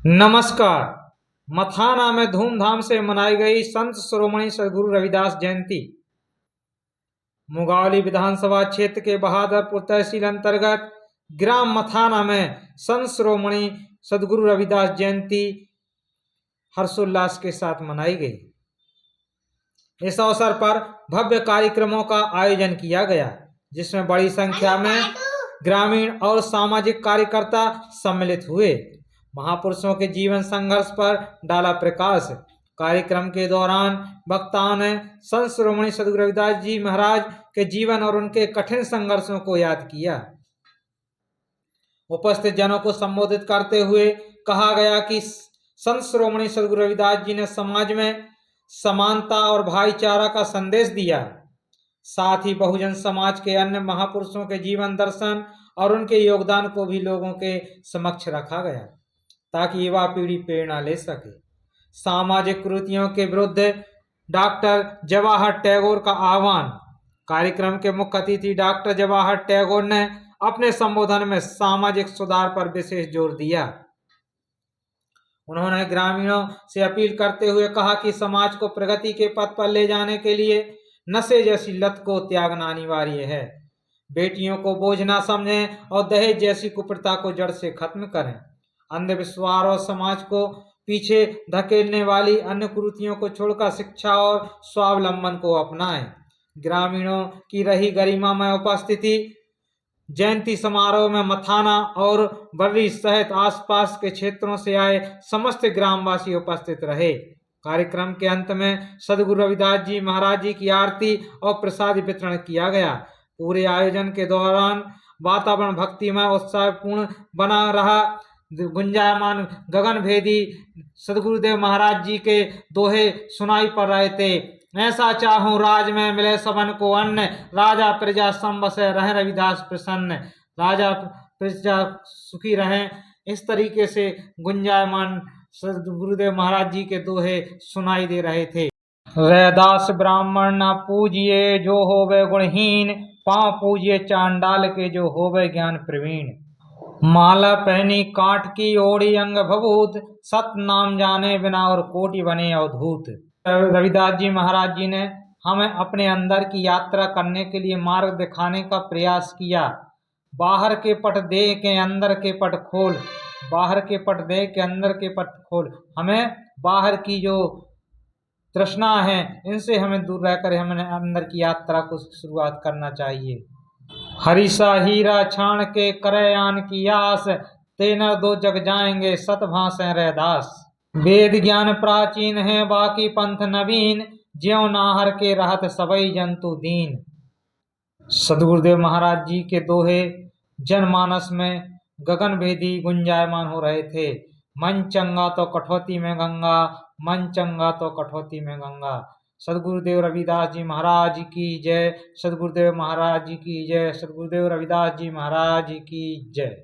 नमस्कार। मथाना में धूमधाम से मनाई गई संत शिरोमणि सदगुरु रविदास जयंती। मुगावली विधानसभा क्षेत्र के बहादुरपुर तहसील अंतर्गत ग्राम मथाना में संत शिरोमणि सदगुरु रविदास जयंती हर्षोल्लास के साथ मनाई गई। इस अवसर पर भव्य कार्यक्रमों का आयोजन किया गया, जिसमें बड़ी संख्या में ग्रामीण और सामाजिक कार्यकर्ता सम्मिलित हुए। महापुरुषों के जीवन संघर्ष पर डाला प्रकाश। कार्यक्रम के दौरान वक्ताओं ने संत शिरोमणि सदगुरु रविदास जी महाराज के जीवन और उनके कठिन संघर्षों को याद किया। उपस्थित जनों को संबोधित करते हुए कहा गया कि संत शिरोमणि सदगुरु रविदास जी ने समाज में समानता और भाईचारा का संदेश दिया। साथ ही बहुजन समाज के अन्य महापुरुषों के जीवन दर्शन और उनके योगदान को भी लोगों के समक्ष रखा गया, ताकि युवा पीढ़ी प्रेरणा ले सके। सामाजिक कुरीतियों के विरुद्ध डॉक्टर जवाहर टैगोर का आह्वान। कार्यक्रम के मुख्य अतिथि डॉक्टर जवाहर टैगोर ने अपने संबोधन में सामाजिक सुधार पर विशेष जोर दिया। उन्होंने ग्रामीणों से अपील करते हुए कहा कि समाज को प्रगति के पथ पर ले जाने के लिए नशे जैसी लत को त्यागना अनिवार्य है। बेटियों को बोझ न समझें और दहेज जैसी कुप्रथा को जड़ से खत्म करें। अंधविश्वास और समाज को पीछे धकेलने वाली अन्य कुरीतियों को छोड़कर शिक्षा और स्वावलंबन को अपनाएं। ग्रामीणों की रही गरिमामय उपस्थिति। जयंती समारोह में मथाना और बर्री सहित आसपास के क्षेत्रों से आए समस्त ग्रामवासी उपस्थित रहे। कार्यक्रम के अंत में सदगुरु रविदास जी महाराज जी की आरती और प्रसाद वितरण किया गया। पूरे आयोजन के दौरान वातावरण भक्तिमय उत्साहपूर्ण बना रहा। गुंजायमान गगनभेदी सदगुरुदेव महाराज जी के दोहे सुनाई पड़ रहे थे। ऐसा चाहूं राज में मिले सबन को अन्न, राजा प्रजा संबसे रहें रविदास प्रसन्न, राजा प्रजा सुखी रहें। इस तरीके से गुंजायमान सदगुरुदेव महाराज जी के दोहे सुनाई दे रहे थे। रैदास ब्राह्मण न पूजिए जो होवे गुणहीन, पांव पूजिए चांडाल के जो होवे ज्ञान प्रवीण। माला पहनी काठ की ओढ़ी अंग भभूत, सत नाम जाने बिना और कोटि बने अवधूत। रविदास जी महाराज जी ने हमें अपने अंदर की यात्रा करने के लिए मार्ग दिखाने का प्रयास किया। बाहर के पट दे के अंदर के पट खोल, बाहर के पट दे के अंदर के पट खोल। हमें बाहर की जो तृष्णा है, इनसे हमें दूर रहकर हमें अंदर की यात्रा को शुरुआत करना चाहिए। हरिसा हीरा छाण के करे आन की आस, तेनर दो जग जाएंगे सत भाषे रैदास। वेद ज्ञान प्राचीन है बाकी पंथ नवीन, ज्यों नाहर के रहत सबई जंतु दीन। सदगुरुदेव महाराज जी के दोहे जनमानस में गगनभेदी गुंजायमान हो रहे थे। मन चंगा तो कठौती में गंगा, मन चंगा तो कठौती में गंगा। सदगुरुदेव रविदास जी महाराज की जय। सदगुरुदेव महाराज जी की जय। सदगुरुदेव रविदास जी महाराज की जय।